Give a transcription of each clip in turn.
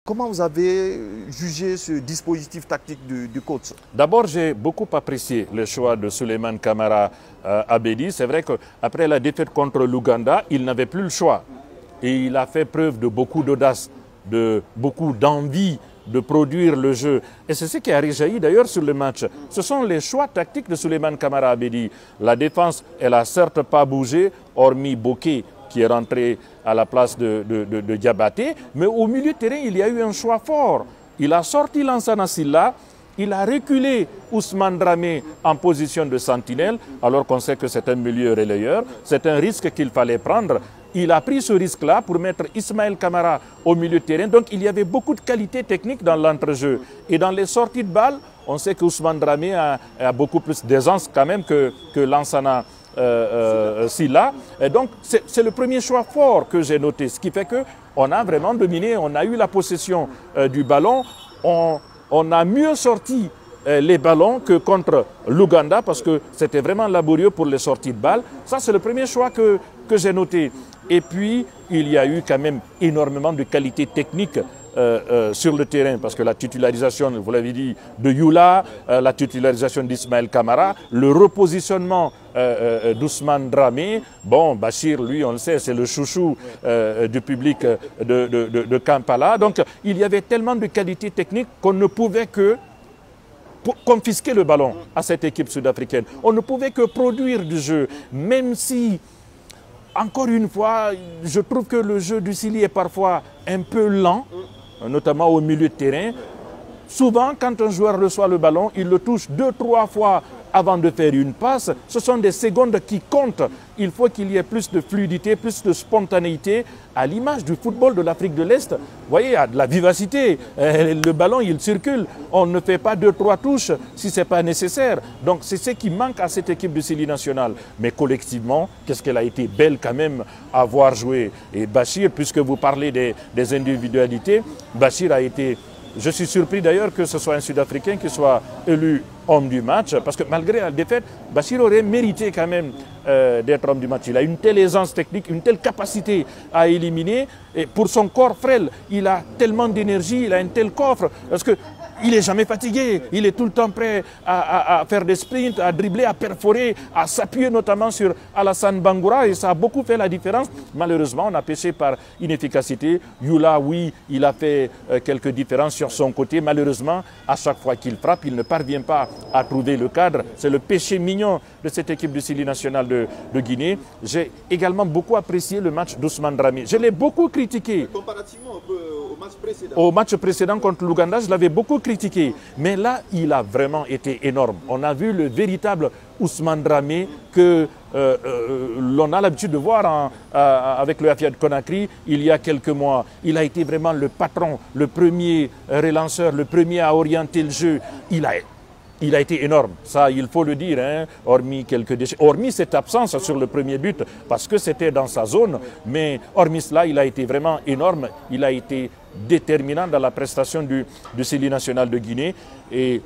Comment vous avez jugé ce dispositif tactique du coach? D'abord, j'ai beaucoup apprécié le choix de Souleymane Camara Abedi. C'est vrai qu'après la défaite contre l'Ouganda, il n'avait plus le choix. Et il a fait preuve de beaucoup d'audace, de beaucoup d'envie de produire le jeu. Et c'est ce qui a réjailli d'ailleurs sur le match. Ce sont les choix tactiques de Souleymane Camara Abedi. La défense, elle n'a certes pas bougé, hormis Bokeh, qui est rentré à la place de Diabaté. Mais au milieu de terrain, il y a eu un choix fort. Il a sorti Lansana Sylla, il a reculé Ousmane Dramé en position de sentinelle, alors qu'on sait que c'est un milieu relayeur. C'est un risque qu'il fallait prendre. Il a pris ce risque-là pour mettre Ismaël Kamara au milieu de terrain. Donc il y avait beaucoup de qualité technique dans l'entrejeu. Et dans les sorties de balles, on sait que Ousmane Dramé a beaucoup plus d'aisance quand même que Lansana Sylla. Et donc c'est le premier choix fort que j'ai noté, ce qui fait qu'on a vraiment dominé, on a eu la possession du ballon, on a mieux sorti les ballons que contre l'Ouganda parce que c'était vraiment laborieux pour les sorties de balles. Ça, c'est le premier choix que j'ai noté. Et puis, il y a eu quand même énormément de qualité technique sur le terrain, parce que la titularisation, vous l'avez dit, de Youla, la titularisation d'Ismaël Kamara, le repositionnement d'Ousmane Dramé. Bon, Bachir, lui, on le sait, c'est le chouchou du public de Kampala. Donc, il y avait tellement de qualité technique qu'on ne pouvait que confisquer le ballon à cette équipe sud-africaine. On ne pouvait que produire du jeu, même si, encore une fois, je trouve que le jeu du Syli est parfois un peu lent, notamment au milieu de terrain. Souvent, quand un joueur reçoit le ballon, il le touche 2-3 fois avant de faire une passe. Ce sont des secondes qui comptent. Il faut qu'il y ait plus de fluidité, plus de spontanéité, à l'image du football de l'Afrique de l'Est. Vous voyez, il y a de la vivacité. Le ballon, il circule. On ne fait pas 2-3 touches si ce n'est pas nécessaire. Donc, c'est ce qui manque à cette équipe du Syli national. Mais collectivement, qu'est-ce qu'elle a été belle quand même à voir jouer. Et Bachir, puisque vous parlez des individualités, Bachir a été... Je suis surpris d'ailleurs que ce soit un Sud-Africain qui soit élu homme du match, parce que malgré la défaite, Bachir aurait mérité quand même d'être homme du match. Il a une telle aisance technique, une telle capacité à éliminer, et pour son corps frêle, il a tellement d'énergie, il a un tel coffre, parce que il n'est jamais fatigué, il est tout le temps prêt à faire des sprints, à dribbler, à perforer, à s'appuyer notamment sur Alassane Bangoura, et ça a beaucoup fait la différence. Malheureusement, on a péché par inefficacité. Youla, oui, il a fait quelques différences sur son côté. Malheureusement, à chaque fois qu'il frappe, il ne parvient pas à trouver le cadre. C'est le péché mignon de cette équipe du Syli national de Guinée. J'ai également beaucoup apprécié le match d'Ousmane Dramé. Je l'ai beaucoup critiqué. Comparativement un peu au match précédent. Au match précédent contre l'Ouganda, je l'avais beaucoup critiqué. Mais là, il a vraiment été énorme. On a vu le véritable Ousmane Dramé que l'on a l'habitude de voir avec le Afia de Conakry il y a quelques mois. Il a été vraiment le patron, le premier relanceur, le premier à orienter le jeu. Il a été énorme, ça il faut le dire, hein, hormis quelques déchets, hormis cette absence sur le premier but, parce que c'était dans sa zone, mais hormis cela, il a été vraiment énorme, il a été déterminant dans la prestation du Syli national de Guinée. Et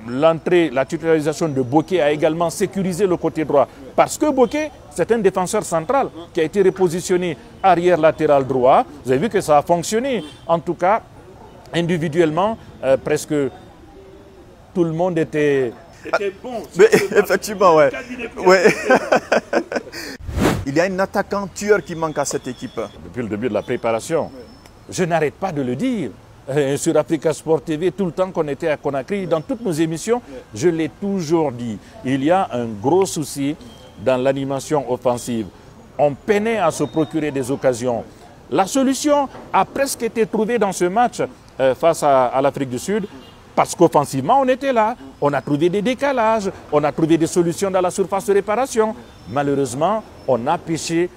la titularisation de Bokeh a également sécurisé le côté droit, parce que Bokeh, c'est un défenseur central qui a été repositionné arrière latéral droit. Vous avez vu que ça a fonctionné, en tout cas, individuellement, presque... Tout le monde était bon. Mais effectivement, ouais. Il y a un attaquant tueur qui manque à cette équipe. Depuis le début de la préparation, je n'arrête pas de le dire. Sur Africa Sport TV, tout le temps qu'on était à Conakry, dans toutes nos émissions, je l'ai toujours dit. Il y a un gros souci dans l'animation offensive. On peinait à se procurer des occasions. La solution a presque été trouvée dans ce match face à l'Afrique du Sud. Parce qu'offensivement, on était là, on a trouvé des décalages, on a trouvé des solutions dans la surface de réparation. Malheureusement, on a péché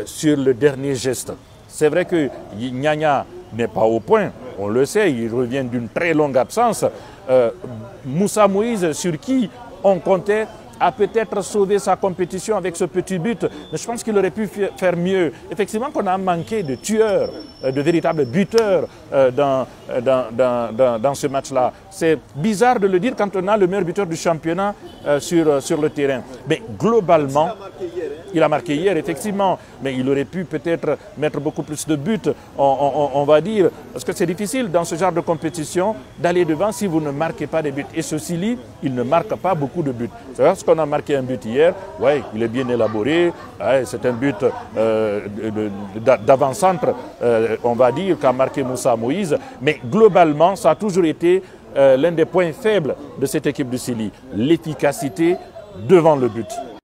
sur le dernier geste. C'est vrai que Nyanya n'est pas au point, on le sait, il revient d'une très longue absence. Moussa Moïse, sur qui on comptait, a peut-être sauvé sa compétition avec ce petit but, mais je pense qu'il aurait pu faire mieux. Effectivement, qu'on a manqué de tueurs, de véritables buteurs dans ce match-là. C'est bizarre de le dire quand on a le meilleur buteur du championnat sur le terrain. Mais globalement, Il a marqué hier, effectivement, mais il aurait pu peut-être mettre beaucoup plus de buts, on va dire, parce que c'est difficile dans ce genre de compétition d'aller devant si vous ne marquez pas des buts. Et ce Sili, il ne marque pas beaucoup de buts. C'est parce qu'on a marqué un but hier, ouais, il est bien élaboré, ouais, c'est un but d'avant-centre, on va dire, qu'a marqué Moussa Moïse, mais globalement, ça a toujours été l'un des points faibles de cette équipe du Sili, l'efficacité devant le but.